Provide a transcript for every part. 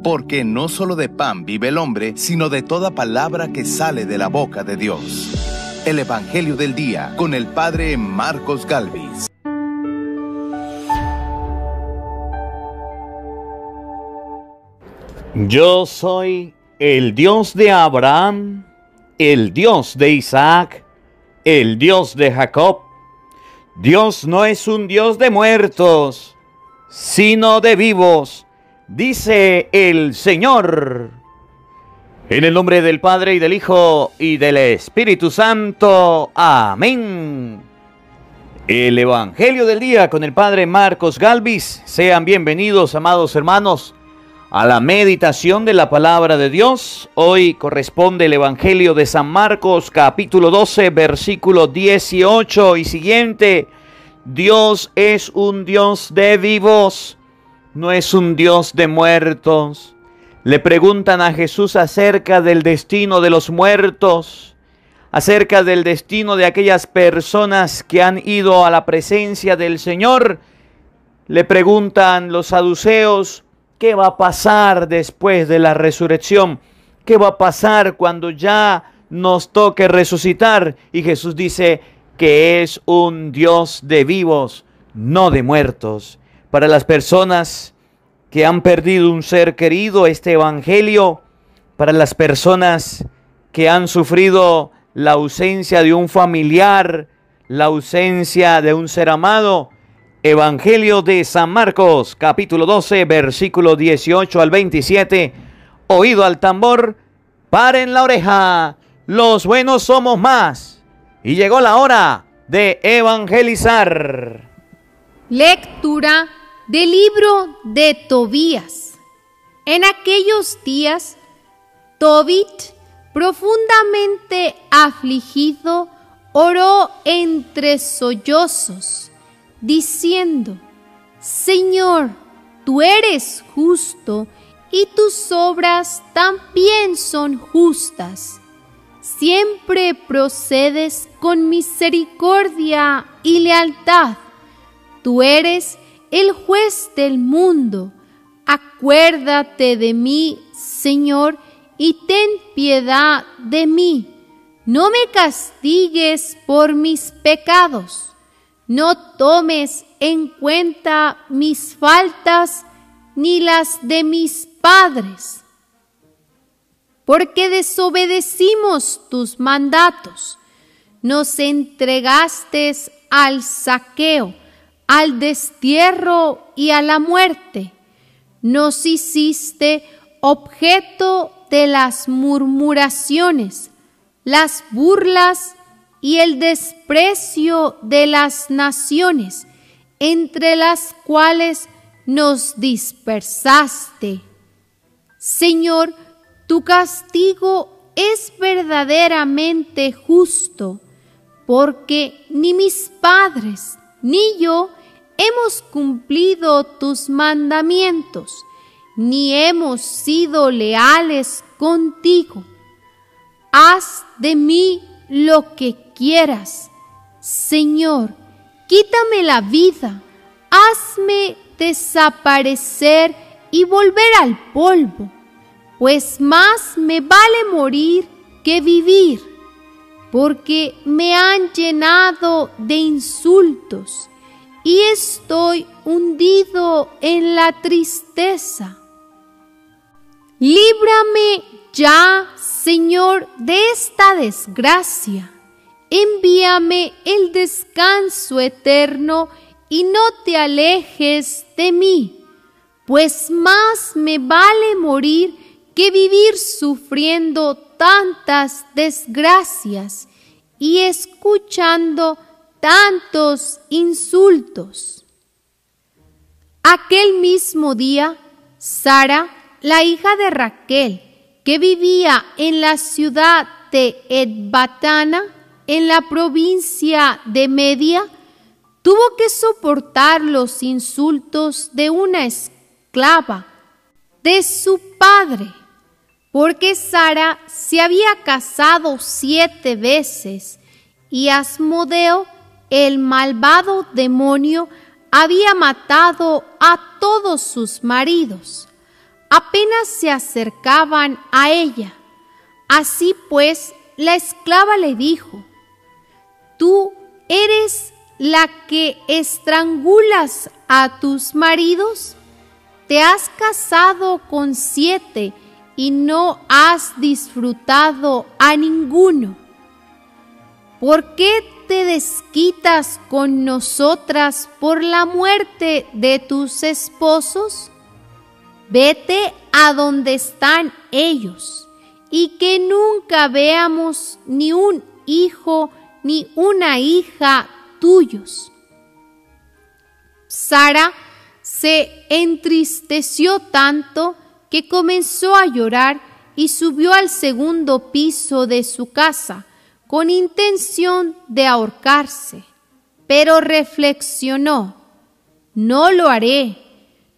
porque no solo de pan vive el hombre, sino de toda palabra que sale de la boca de Dios. El Evangelio del Día, con el Padre Marcos Galvis. Yo soy el Dios de Abraham, el Dios de Isaac, el Dios de Jacob. Dios no es un Dios de muertos, sino de vivos, dice el Señor. En el nombre del Padre, y del Hijo, y del Espíritu Santo. Amén. El Evangelio del Día con el Padre Marcos Galvis. Sean bienvenidos, amados hermanos, a la meditación de la palabra de Dios. Hoy corresponde el Evangelio de San Marcos, capítulo 12, versículo 18 y siguiente. Dios es un Dios de vivos, no es un Dios de muertos. Le preguntan a Jesús acerca del destino de los muertos, acerca del destino de aquellas personas que han ido a la presencia del Señor. Le preguntan los saduceos, ¿qué va a pasar después de la resurrección? ¿Qué va a pasar cuando ya nos toque resucitar? Y Jesús dice que es un Dios de vivos, no de muertos. Para las personas que han perdido un ser querido, este evangelio, para las personas que han sufrido la ausencia de un familiar, la ausencia de un ser amado, Evangelio de San Marcos, capítulo 12, versículo 18 al 27. Oído al tambor, paren la oreja, los buenos somos más. Y llegó la hora de evangelizar. Lectura del libro de Tobías. En aquellos días, Tobit, profundamente afligido, oró entre sollozos, diciendo: Señor, tú eres justo y tus obras también son justas. Siempre procedes con misericordia y lealtad. Tú eres el juez del mundo. Acuérdate de mí, Señor, y ten piedad de mí. No me castigues por mis pecados. No tomes en cuenta mis faltas ni las de mis padres. Porque desobedecimos tus mandatos. Nos entregaste al saqueo, al destierro y a la muerte. Nos hiciste objeto de las murmuraciones, las burlas y el desprecio de las naciones, entre las cuales nos dispersaste. Señor, tu castigo es verdaderamente justo, porque ni mis padres ni yo hemos cumplido tus mandamientos, ni hemos sido leales contigo. Haz de mí lo que quieras. Señor, quítame la vida, hazme desaparecer y volver al polvo, pues más me vale morir que vivir, porque me han llenado de insultos y estoy hundido en la tristeza. Líbrame ya, Señor, de esta desgracia. Envíame el descanso eterno y no te alejes de mí, pues más me vale morir que vivir sufriendo tantas desgracias y escuchando tantos insultos. Aquel mismo día, Sara, la hija de Raquel, que vivía en la ciudad de Ecbatana, en la provincia de Media, tuvo que soportar los insultos de una esclava de su padre, porque Sara se había casado 7 veces y Asmodeo, el malvado demonio, había matado a todos sus maridos. apenas se acercaban a ella. Así pues, la esclava le dijo: ¿Tú eres la que estrangulas a tus maridos? Te has casado con 7 y no has disfrutado a ninguno. ¿Por qué te desquitas con nosotras por la muerte de tus esposos? Vete a donde están ellos, y que nunca veamos ni un hijo ni una hija tuyos. Sara se entristeció tanto que comenzó a llorar y subió al segundo piso de su casa con intención de ahorcarse. Pero reflexionó: no lo haré,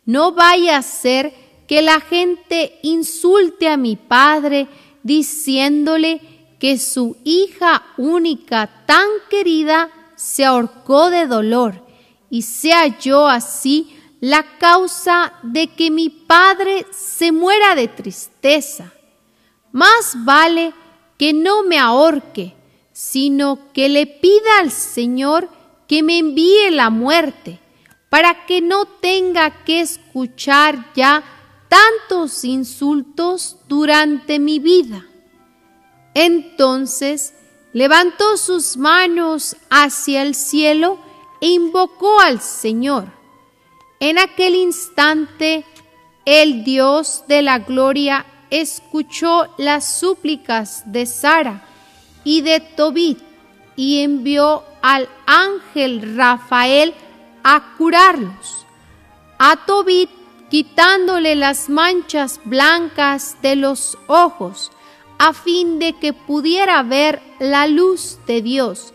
no vaya a ser que la gente insulte a mi padre diciéndole que su hija única tan querida se ahorcó de dolor, y sea yo así la causa de que mi padre se muera de tristeza. Más vale que no me ahorque, sino que le pida al Señor que me envíe la muerte, para que no tenga que escuchar ya tantos insultos durante mi vida. Entonces levantó sus manos hacia el cielo e invocó al Señor. En aquel instante, el Dios de la gloria escuchó las súplicas de Sara y de Tobit y envió al ángel Rafael a curarlos. A Tobit quitándole las manchas blancas de los ojos, a fin de que pudiera ver la luz de Dios,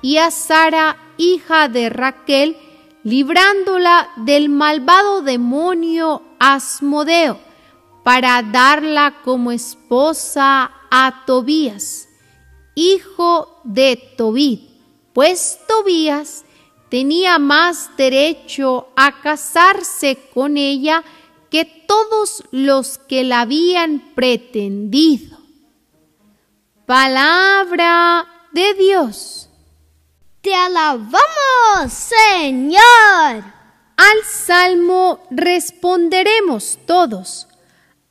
y a Sara, hija de Raquel, librándola del malvado demonio Asmodeo, para darla como esposa a Tobías, hijo de Tobit, pues Tobías tenía más derecho a casarse con ella que todos los que la habían pretendido. Palabra de Dios. Te alabamos, Señor. Al salmo responderemos todos: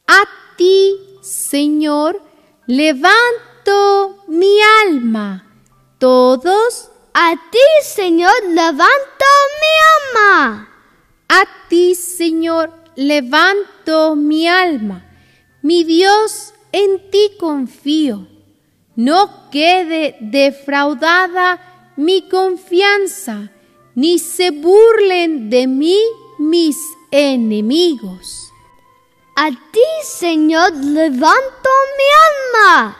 a ti, Señor, levanto mi alma. Todos: a ti, Señor, levanto mi alma. A ti, Señor, levanto mi alma. Mi Dios, en ti confío. No quede defraudada mi confianza, ni se burlen de mí mis enemigos. A ti, Señor, levanto mi alma.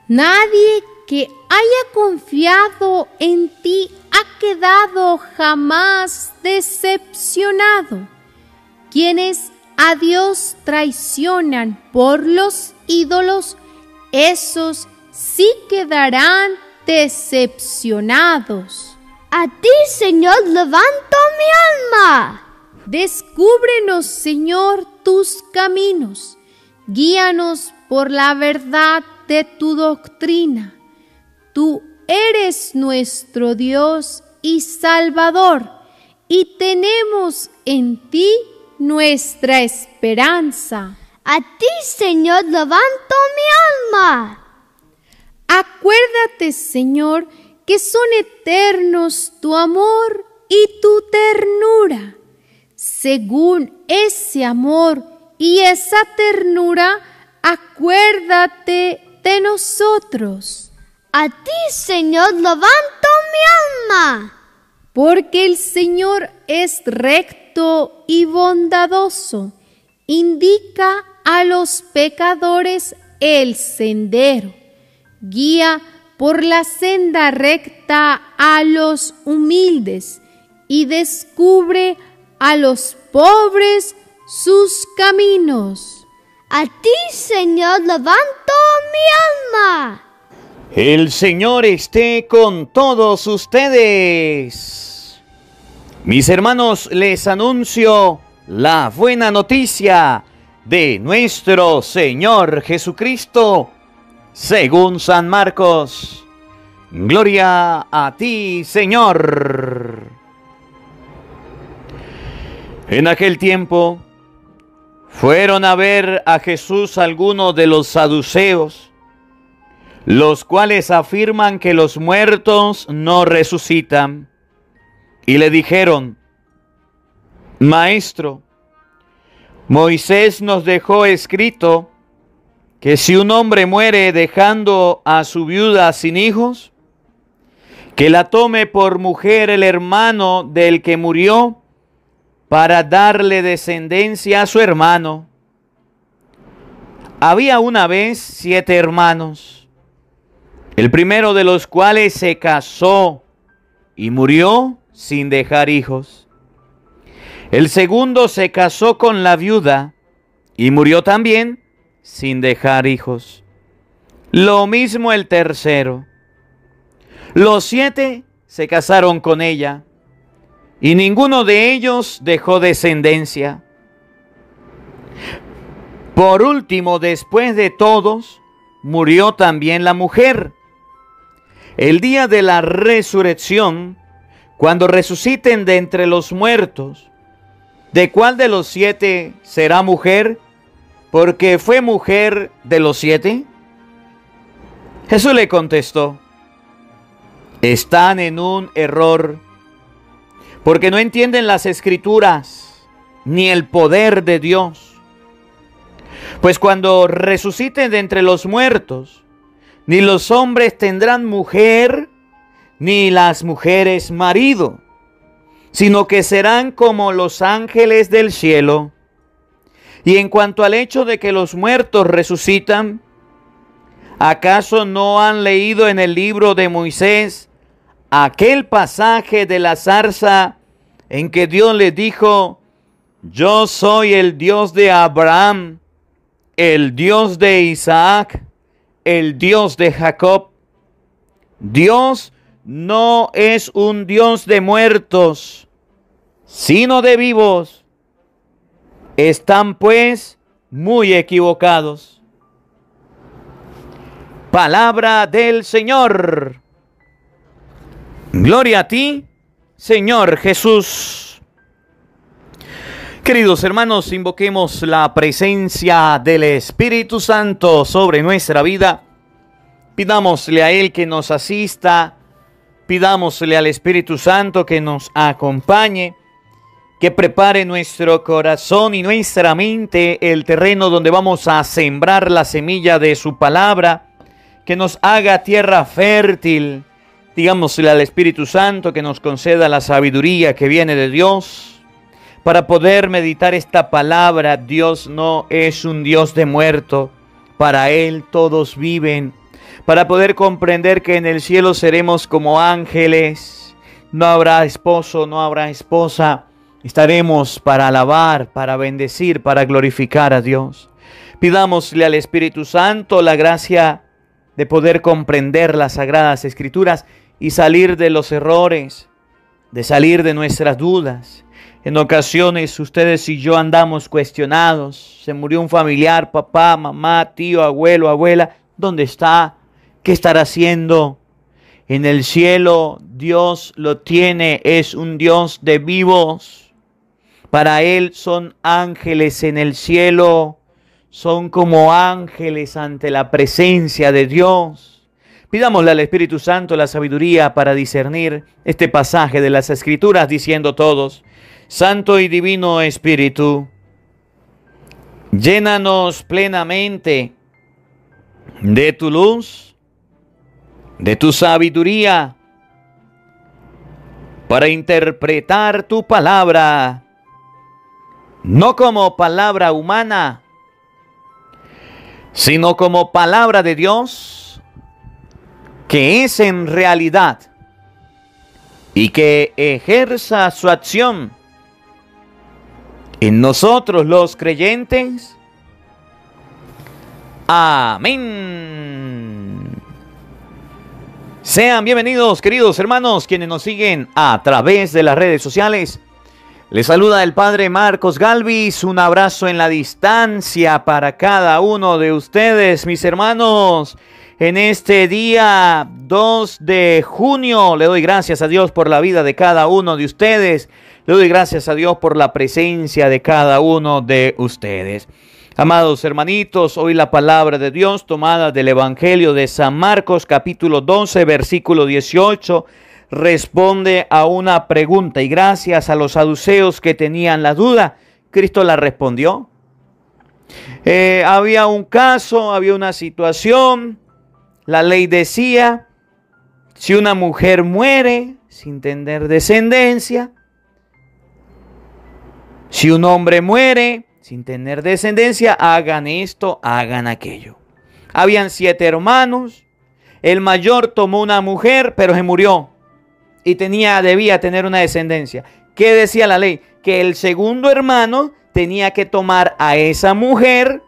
Nadie que haya confiado en ti ha quedado jamás decepcionado. Quienes a Dios traicionan por los ídolos, esos sí quedarán decepcionados. A ti, Señor, levanto mi alma. Descúbrenos, Señor, tus caminos. Guíanos por la verdad de tu doctrina. Tú eres nuestro Dios y Salvador, y tenemos en ti nuestra esperanza. A ti, Señor, levanto mi alma. Acuérdate, Señor, que son eternos tu amor y tu ternura. Según ese amor y esa ternura, acuérdate de nosotros. A ti, Señor, levanto mi alma. Porque el Señor es recto y bondadoso, indica a los pecadores el sendero, guía por la senda recta a los humildes y descubre a los pobres sus caminos. A ti, Señor, levanto mi alma. El Señor esté con todos ustedes. Mis hermanos, les anuncio la buena noticia. de nuestro Señor Jesucristo, según San Marcos. Gloria a ti, Señor. En aquel tiempo fueron a ver a Jesús algunos de los saduceos, los cuales afirman que los muertos no resucitan, y le dijeron: Maestro, Moisés nos dejó escrito que si un hombre muere dejando a su viuda sin hijos, que la tome por mujer el hermano del que murió para darle descendencia a su hermano. Había una vez 7 hermanos, el primero de los cuales se casó y murió sin dejar hijos. El segundo se casó con la viuda y murió también sin dejar hijos. Lo mismo el tercero. Los 7 se casaron con ella y ninguno de ellos dejó descendencia. Por último, después de todos, murió también la mujer. El día de la resurrección, cuando resuciten de entre los muertos, ¿de cuál de los 7 será mujer? Porque fue mujer de los 7. Jesús le contestó: están en un error, porque no entienden las Escrituras ni el poder de Dios. Pues cuando resuciten de entre los muertos, ni los hombres tendrán mujer, ni las mujeres marido, sino que serán como los ángeles del cielo. Y en cuanto al hecho de que los muertos resucitan, ¿acaso no han leído en el libro de Moisés aquel pasaje de la zarza en que Dios le dijo: yo soy el Dios de Abraham, el Dios de Isaac, el Dios de Jacob? Dios no es un Dios de muertos, sino de vivos. Están pues muy equivocados. Palabra del Señor. Gloria a ti, Señor Jesús. Queridos hermanos, invoquemos la presencia del Espíritu Santo sobre nuestra vida. Pidámosle a Él que nos asista. Pidámosle al Espíritu Santo que nos acompañe, que prepare nuestro corazón y nuestra mente, el terreno donde vamos a sembrar la semilla de su palabra, que nos haga tierra fértil. Digámosle al Espíritu Santo que nos conceda la sabiduría que viene de Dios para poder meditar esta palabra. Dios no es un Dios de muerto, para Él todos viven. Para poder comprender que en el cielo seremos como ángeles, no habrá esposo, no habrá esposa, estaremos para alabar, para bendecir, para glorificar a Dios. Pidámosle al Espíritu Santo la gracia de poder comprender las Sagradas Escrituras y salir de los errores, de salir de nuestras dudas. En ocasiones ustedes y yo andamos cuestionados. Se murió un familiar, papá, mamá, tío, abuelo, abuela. ¿Dónde está? ¿Qué estará haciendo? En el cielo Dios lo tiene, es un Dios de vivos. Para Él son ángeles en el cielo, son como ángeles ante la presencia de Dios. Pidámosle al Espíritu Santo la sabiduría para discernir este pasaje de las Escrituras, diciendo todos: Santo y Divino Espíritu, llénanos plenamente de tu luz, de tu sabiduría, para interpretar tu palabra, no como palabra humana, sino como palabra de Dios, que es en realidad, y que ejerza su acción en nosotros los creyentes. Amén. Sean bienvenidos, queridos hermanos, quienes nos siguen a través de las redes sociales. Les saluda el Padre Marcos Galvis, un abrazo en la distancia para cada uno de ustedes, mis hermanos. En este día 2 de junio le doy gracias a Dios por la vida de cada uno de ustedes. Le doy gracias a Dios por la presencia de cada uno de ustedes. Amados hermanitos, hoy la palabra de Dios tomada del Evangelio de San Marcos, capítulo 12, versículo 18, responde a una pregunta, y gracias a los saduceos que tenían la duda, Cristo la respondió. Había un caso, había una situación. La ley decía, si una mujer muere sin tener descendencia, si un hombre muere sin tener descendencia, hagan esto, hagan aquello. Habían 7 hermanos. El mayor tomó una mujer, pero se murió. Y debía tener una descendencia. ¿Qué decía la ley? Que el segundo hermano tenía que tomar a esa mujer,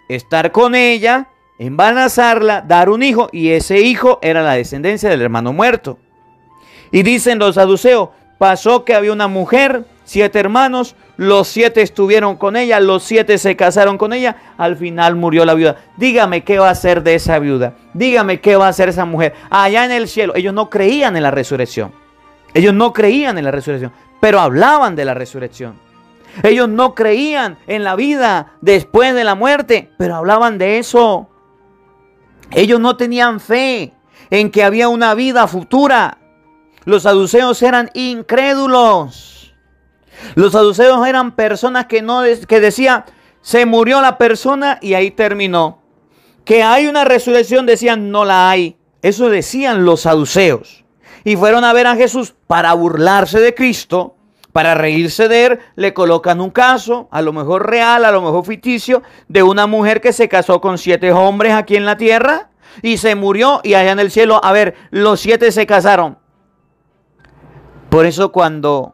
estar con ella, embarazarla, dar un hijo, y ese hijo era la descendencia del hermano muerto. Y dicen los saduceos, pasó que había una mujer, 7 hermanos, los 7 estuvieron con ella, los 7 se casaron con ella, al final murió la viuda. Dígame qué va a hacer de esa viuda, dígame qué va a hacer esa mujer allá en el cielo. Ellos no creían en la resurrección. Ellos no creían en la resurrección, pero hablaban de la resurrección. Ellos no creían en la vida después de la muerte, pero hablaban de eso. Ellos no tenían fe en que había una vida futura. Los saduceos eran incrédulos. Los saduceos eran personas que decían, se murió la persona y ahí terminó. Que hay una resurrección, decían, no la hay. Eso decían los saduceos. Y fueron a ver a Jesús para burlarse de Cristo, para reírse de él. Le colocan un caso, a lo mejor real, a lo mejor ficticio, de una mujer que se casó con 7 hombres aquí en la tierra y se murió, y allá en el cielo, a ver, los 7 se casaron. Por eso cuando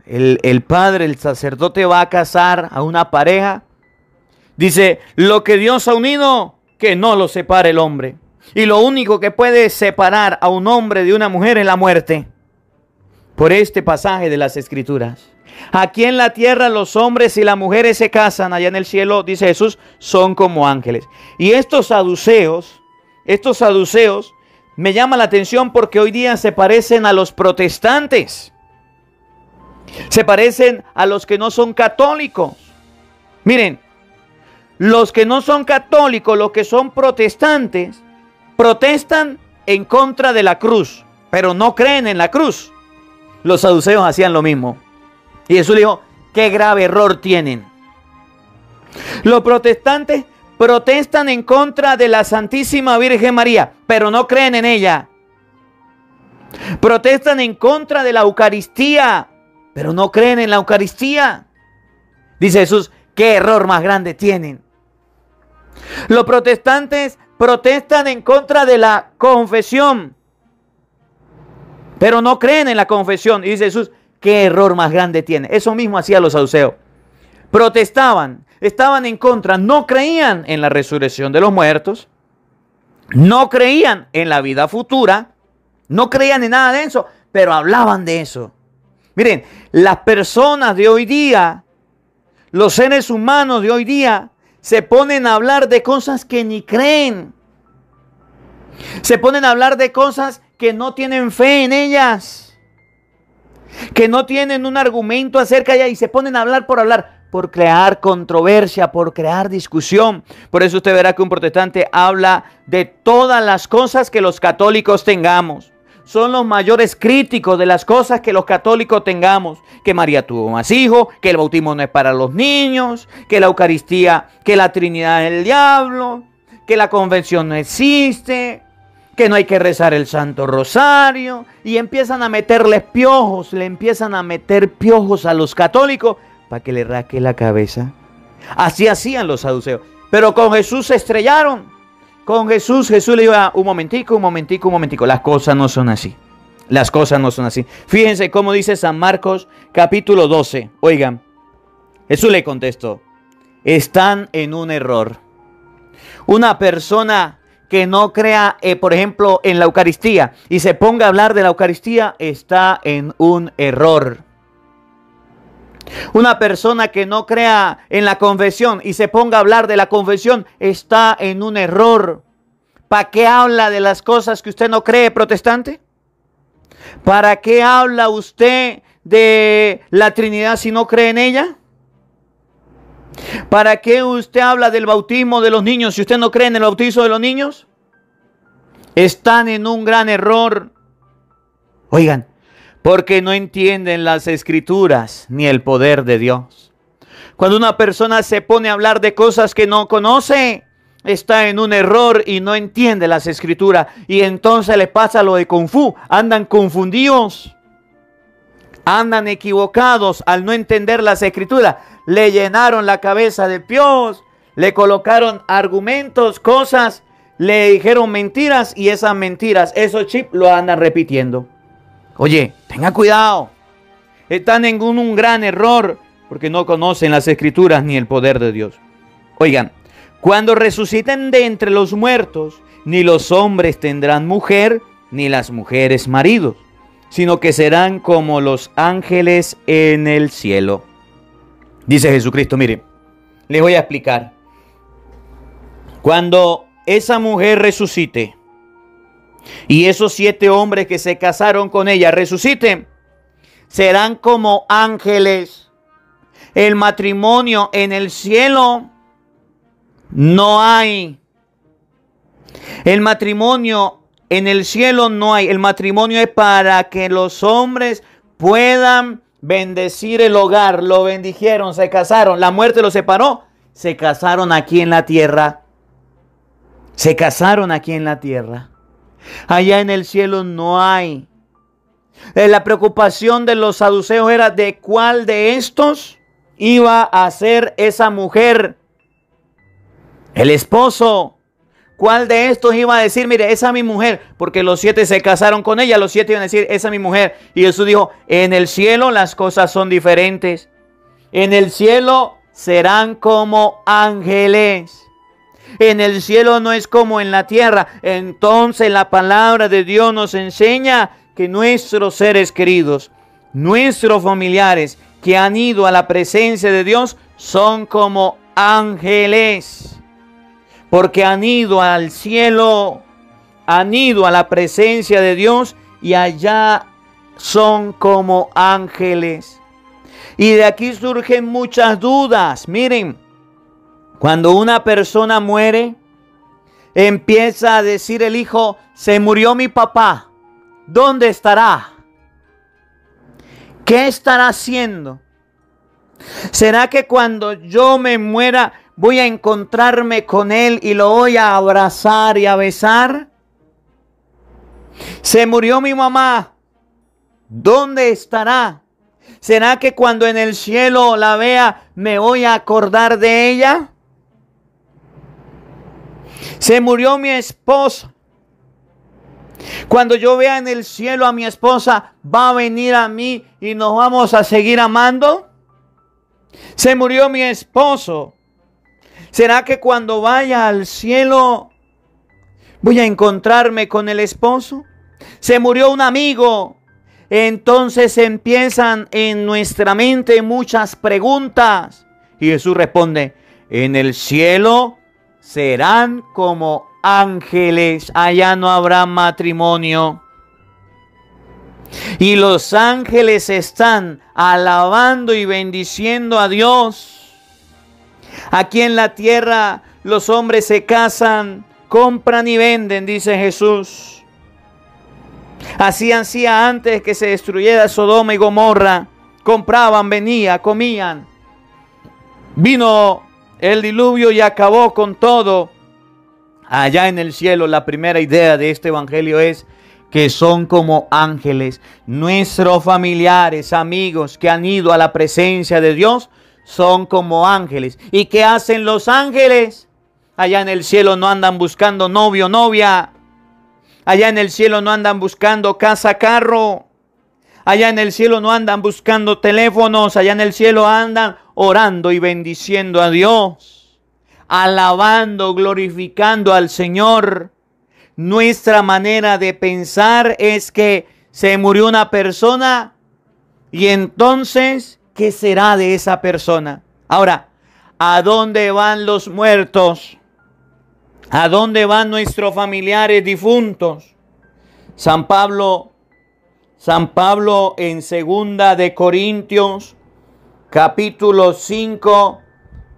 el padre, el sacerdote va a casar a una pareja, dice, lo que Dios ha unido, que no lo separe el hombre. Y lo único que puede separar a un hombre de una mujer es la muerte. Por este pasaje de las Escrituras. Aquí en la tierra los hombres y las mujeres se casan, allá en el cielo, dice Jesús, son como ángeles. Y estos saduceos me llaman la atención porque hoy día se parecen a los protestantes. Se parecen a los que no son católicos. Miren, los que no son católicos, los que son protestantes, protestan en contra de la cruz, pero no creen en la cruz. Los saduceos hacían lo mismo. Y Jesús le dijo, qué grave error tienen. Los protestantes protestan en contra de la Santísima Virgen María, pero no creen en ella. Protestan en contra de la Eucaristía, pero no creen en la Eucaristía. Dice Jesús, qué error más grande tienen. Los protestantes protestan en contra de la confesión, pero no creen en la confesión. Y dice Jesús, qué error más grande tiene. Eso mismo hacían los saduceos. Protestaban, estaban en contra, no creían en la resurrección de los muertos, no creían en la vida futura, no creían en nada de eso, pero hablaban de eso. Miren, las personas de hoy día, los seres humanos de hoy día, se ponen a hablar de cosas que ni creen. Se ponen a hablar de cosas que no tienen fe en ellas, que no tienen un argumento acerca de ellas, y se ponen a hablar, por crear controversia, por crear discusión. Por eso usted verá que un protestante habla de todas las cosas que los católicos tengamos. Son los mayores críticos de las cosas que los católicos tengamos. Que María tuvo más hijos, que el bautismo no es para los niños, que la Eucaristía, que la Trinidad es el diablo, que la convención no existe, que no hay que rezar el Santo Rosario. Y empiezan a meterles piojos, le empiezan a meter piojos a los católicos para que le raque la cabeza. Así hacían los saduceos. Pero con Jesús se estrellaron. Con Jesús le dijo, un momentico. Las cosas no son así. Las cosas no son así. Fíjense cómo dice San Marcos capítulo 12. Oigan, Jesús le contestó, están en un error. Una persona que no crea, por ejemplo, en la Eucaristía y se ponga a hablar de la Eucaristía, está en un error. Una persona que no crea en la confesión y se ponga a hablar de la confesión está en un error. ¿Para qué habla de las cosas que usted no cree, protestante? ¿Para qué habla usted de la Trinidad si no cree en ella? ¿Para qué usted habla del bautismo de los niños si usted no cree en el bautismo de los niños? Están en un gran error. Oigan, porque no entienden las Escrituras ni el poder de Dios. Cuando una persona se pone a hablar de cosas que no conoce, está en un error y no entiende las Escrituras. Y entonces le pasa lo de Kung Fu. Andan confundidos. Andan equivocados al no entender las Escrituras. Le llenaron la cabeza de pios. Le colocaron argumentos, cosas. Le dijeron mentiras y esas mentiras, esos chips lo andan repitiendo. Oye, tenga cuidado. Están en un gran error porque no conocen las Escrituras ni el poder de Dios. Oigan, cuando resuciten de entre los muertos, ni los hombres tendrán mujer, ni las mujeres maridos, sino que serán como los ángeles en el cielo. Dice Jesucristo, mire, les voy a explicar. Cuando esa mujer resucite y esos 7 hombres que se casaron con ella resuciten, serán como ángeles. El matrimonio en el cielo no hay. El matrimonio en el cielo no hay. El matrimonio es para que los hombres puedan bendecir el hogar. Lo bendijeron, se casaron. La muerte los separó. Se casaron aquí en la tierra. Se casaron aquí en la tierra. Allá en el cielo no hay. La preocupación de los saduceos era de cuál de estos iba a ser esa mujer. El esposo. ¿Cuál de estos iba a decir, mire, esa es mi mujer? Porque los 7 se casaron con ella. Los 7 iban a decir, esa es mi mujer. Y Jesús dijo, en el cielo las cosas son diferentes. En el cielo serán como ángeles. En el cielo no es como en la tierra. Entonces la palabra de Dios nos enseña que nuestros seres queridos, nuestros familiares que han ido a la presencia de Dios son como ángeles. Porque han ido al cielo, han ido a la presencia de Dios y allá son como ángeles. Y de aquí surgen muchas dudas. Miren, cuando una persona muere, empieza a decir el hijo, se murió mi papá. ¿Dónde estará? ¿Qué estará haciendo? ¿Será que cuando yo me muera voy a encontrarme con él y lo voy a abrazar y a besar? Se murió mi mamá. ¿Dónde estará? ¿Será que cuando en el cielo la vea me voy a acordar de ella? Se murió mi esposa. Cuando yo vea en el cielo a mi esposa, ¿va a venir a mí y nos vamos a seguir amando? Se murió mi esposo. ¿Será que cuando vaya al cielo voy a encontrarme con el esposo? Se murió un amigo. Entonces empiezan en nuestra mente muchas preguntas. Y Jesús responde, en el cielo serán como ángeles, allá no habrá matrimonio. Y los ángeles están alabando y bendiciendo a Dios. Aquí en la tierra los hombres se casan, compran y venden, dice Jesús. Así hacía antes que se destruyera Sodoma y Gomorra. Compraban, venían, comían. Vino el diluvio y acabó con todo. Allá en el cielo, la primera idea de este evangelio es que son como ángeles. Nuestros familiares, amigos que han ido a la presencia de Dios son como ángeles. ¿Y qué hacen los ángeles? Allá en el cielo no andan buscando novio, novia. Allá en el cielo no andan buscando casa, carro. Allá en el cielo no andan buscando teléfonos. Allá en el cielo andan orando y bendiciendo a Dios, alabando, glorificando al Señor. Nuestra manera de pensar es que se murió una persona y entonces ¿qué será de esa persona? Ahora, ¿a dónde van los muertos? ¿A dónde van nuestros familiares difuntos? San Pablo en 2 de Corintios, capítulo 5,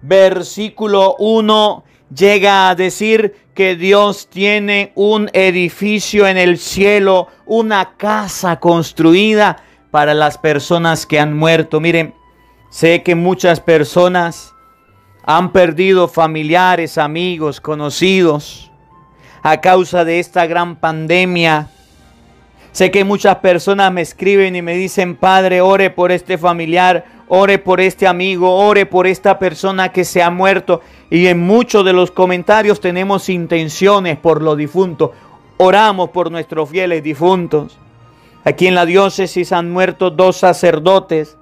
versículo 1, llega a decir que Dios tiene un edificio en el cielo, una casa construida para las personas que han muerto. Miren, sé que muchas personas han perdido familiares, amigos, conocidos a causa de esta gran pandemia. Sé que muchas personas me escriben y me dicen: Padre, ore por este familiar, ore por este amigo, ore por esta persona que se ha muerto. Y en muchos de los comentarios tenemos intenciones por los difuntos. Oramos por nuestros fieles difuntos. Aquí en la diócesis han muerto 2 sacerdotes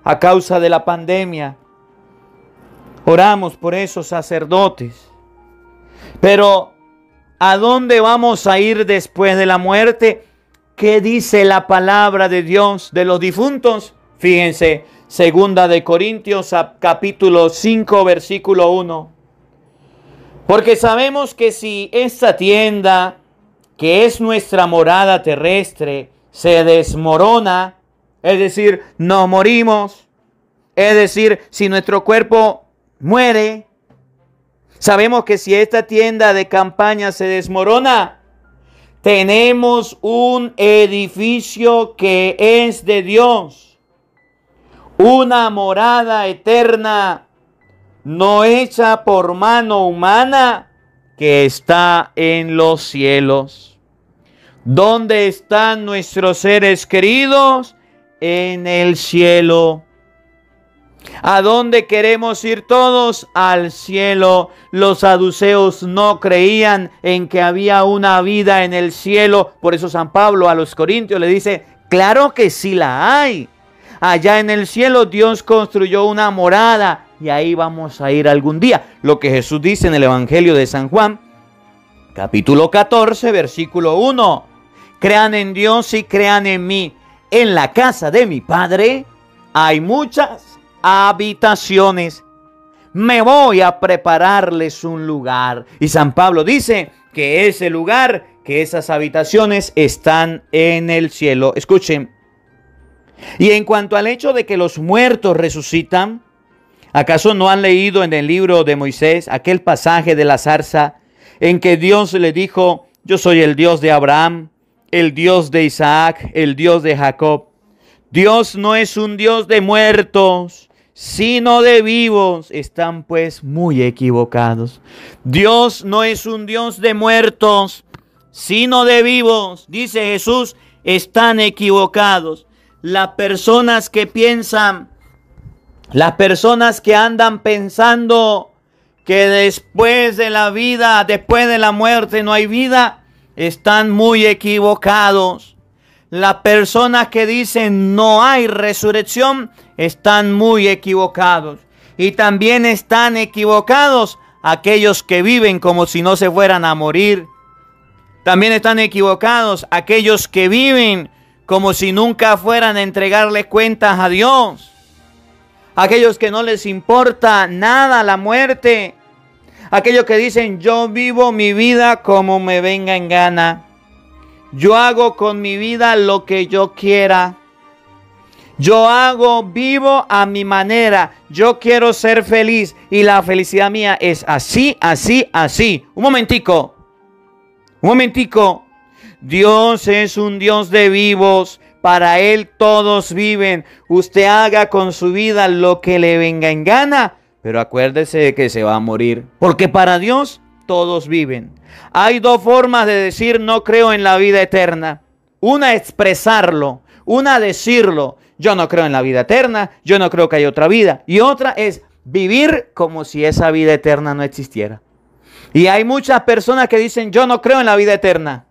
a causa de la pandemia. Oramos por esos sacerdotes. Pero ¿a dónde vamos a ir después de la muerte? ¿Qué dice la palabra de Dios de los difuntos? Fíjense, 2 de Corintios, capítulo 5, versículo 1. Porque sabemos que si esta tienda, que es nuestra morada terrestre, se desmorona, es decir, no morimos, es decir, si nuestro cuerpo muere, sabemos que si esta tienda de campaña se desmorona, tenemos un edificio que es de Dios, una morada eterna, no hecha por mano humana, que está en los cielos. ¿Dónde están nuestros seres queridos? En el cielo. ¿A dónde queremos ir todos? Al cielo. Los saduceos no creían en que había una vida en el cielo. Por eso San Pablo a los Corintios le dice: claro que sí la hay. Allá en el cielo Dios construyó una morada y ahí vamos a ir algún día. Lo que Jesús dice en el Evangelio de San Juan, capítulo 14, versículo 1. Crean en Dios y crean en mí. En la casa de mi Padre hay muchas habitaciones. Me voy a prepararles un lugar. Y San Pablo dice que ese lugar, que esas habitaciones están en el cielo. Escuchen. Y en cuanto al hecho de que los muertos resucitan, ¿acaso no han leído en el libro de Moisés aquel pasaje de la zarza en que Dios le dijo: yo soy el Dios de Abraham, el Dios de Isaac, el Dios de Jacob? Dios no es un Dios de muertos, sino de vivos. Están pues muy equivocados. Dios no es un Dios de muertos, sino de vivos. Dice Jesús, están equivocados. Las personas que piensan, las personas que andan pensando que después de la vida, después de la muerte no hay vida, están muy equivocados. Las personas que dicen no hay resurrección están muy equivocados. Y también están equivocados aquellos que viven como si no se fueran a morir. También están equivocados aquellos que viven como si nunca fueran a entregarle cuentas a Dios. Aquellos que no les importa nada la muerte. Aquellos que dicen: yo vivo mi vida como me venga en gana. Yo hago con mi vida lo que yo quiera. Vivo a mi manera. Yo quiero ser feliz y la felicidad mía es así, así, así. Un momentico. Dios es un Dios de vivos. Para Él todos viven. Usted haga con su vida lo que le venga en gana, pero acuérdese de que se va a morir. Porque para Dios todos viven. Hay dos formas de decir no creo en la vida eterna. Una, expresarlo. Una, decirlo. Yo no creo en la vida eterna. Yo no creo que haya otra vida. Y otra es vivir como si esa vida eterna no existiera. Y hay muchas personas que dicen: yo no creo en la vida eterna.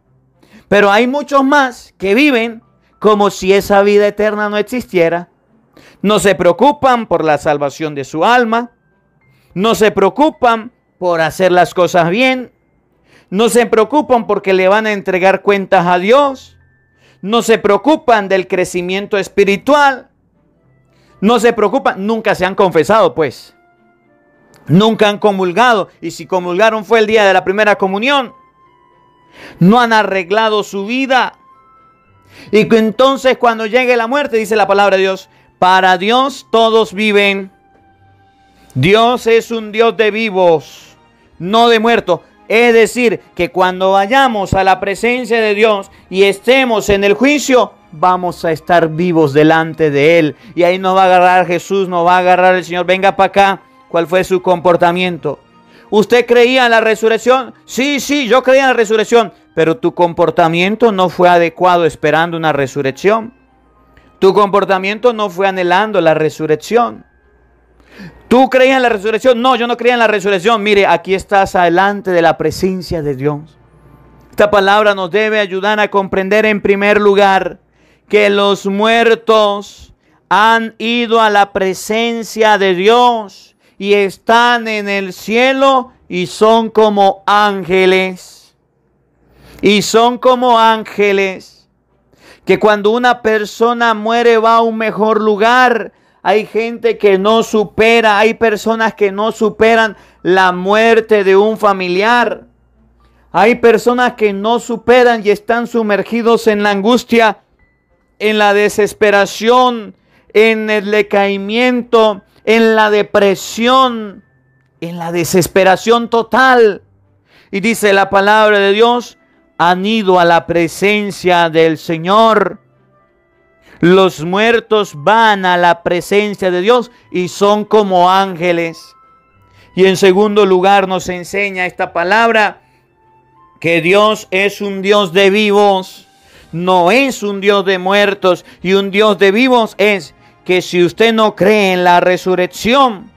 Pero hay muchos más que viven como si esa vida eterna no existiera. No se preocupan por la salvación de su alma. No se preocupan por hacer las cosas bien. No se preocupan porque le van a entregar cuentas a Dios. No se preocupan del crecimiento espiritual. No se preocupan, nunca se han confesado, pues. Nunca han comulgado. Y si comulgaron fue el día de la primera comunión. No han arreglado su vida. Y que entonces cuando llegue la muerte, dice la palabra de Dios, para Dios todos viven. Dios es un Dios de vivos, no de muertos. Es decir, que cuando vayamos a la presencia de Dios y estemos en el juicio, vamos a estar vivos delante de Él. Y ahí nos va a agarrar Jesús, nos va a agarrar el Señor. Venga para acá. ¿Cuál fue su comportamiento? ¿Usted creía en la resurrección? Sí, yo creía en la resurrección. Pero tu comportamiento no fue adecuado esperando una resurrección. Tu comportamiento no fue anhelando la resurrección. ¿Tú creías en la resurrección? No, yo no creía en la resurrección. Mire, aquí estás delante de la presencia de Dios. Esta palabra nos debe ayudar a comprender en primer lugar que los muertos han ido a la presencia de Dios y están en el cielo y son como ángeles. Y son como ángeles. Que cuando una persona muere va a un mejor lugar. Hay gente que no supera, hay personas que no superan la muerte de un familiar. Hay personas que no superan y están sumergidos en la angustia, en la desesperación, en el decaimiento, en la depresión, en la desesperación total. Y dice la palabra de Dios, han ido a la presencia del Señor. Los muertos van a la presencia de Dios y son como ángeles. Y en segundo lugar nos enseña esta palabra que Dios es un Dios de vivos, no es un Dios de muertos. Y un Dios de vivos es que si usted no cree en la resurrección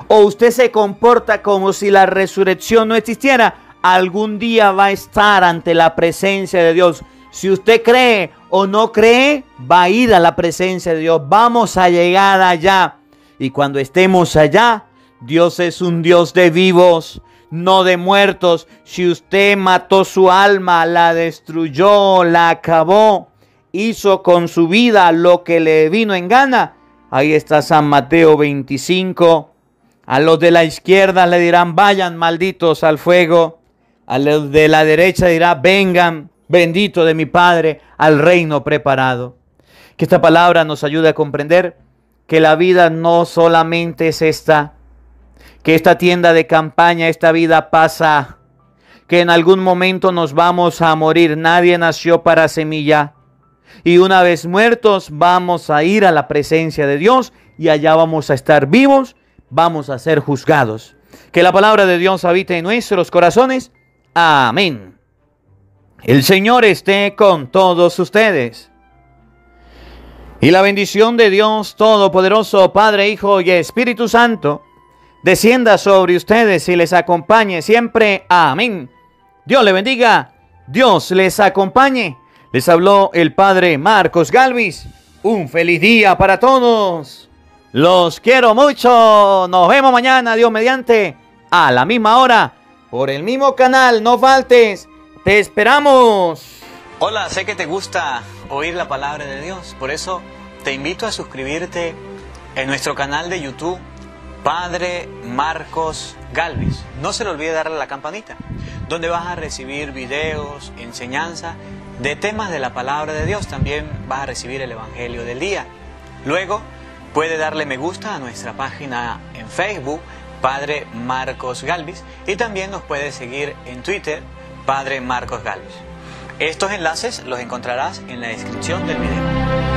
o usted se comporta como si la resurrección no existiera, algún día va a estar ante la presencia de Dios. Si usted cree o no cree, va a ir a la presencia de Dios. Vamos a llegar allá. Y cuando estemos allá, Dios es un Dios de vivos, no de muertos. Si usted mató su alma, la destruyó, la acabó, hizo con su vida lo que le vino en gana, ahí está San Mateo 25. A los de la izquierda le dirán, vayan malditos al fuego. A los de la derecha dirá, vengan, bendito de mi Padre, al reino preparado. Que esta palabra nos ayude a comprender que la vida no solamente es esta, que esta tienda de campaña, esta vida pasa, que en algún momento nos vamos a morir. Nadie nació para semilla. Y una vez muertos vamos a ir a la presencia de Dios y allá vamos a estar vivos, vamos a ser juzgados. Que la palabra de Dios habite en nuestros corazones. Amén. El Señor esté con todos ustedes. Y la bendición de Dios Todopoderoso, Padre, Hijo y Espíritu Santo, descienda sobre ustedes y les acompañe siempre. Amén. Dios le bendiga. Dios les acompañe. Les habló el Padre Marcos Galvis. Un feliz día para todos. Los quiero mucho. Nos vemos mañana, Dios mediante, a la misma hora, por el mismo canal. No faltes. Te esperamos. Hola, sé que te gusta oír la palabra de Dios. Por eso te invito a suscribirte en nuestro canal de YouTube, Padre Marcos Galvis. No se le olvide darle a la campanita, donde vas a recibir videos, enseñanza de temas de la palabra de Dios. También vas a recibir el Evangelio del día. Luego puede darle me gusta a nuestra página en Facebook, Padre Marcos Galvis, y también nos puede seguir en Twitter, Padre Marcos Galvis. Estos enlaces los encontrarás en la descripción del video.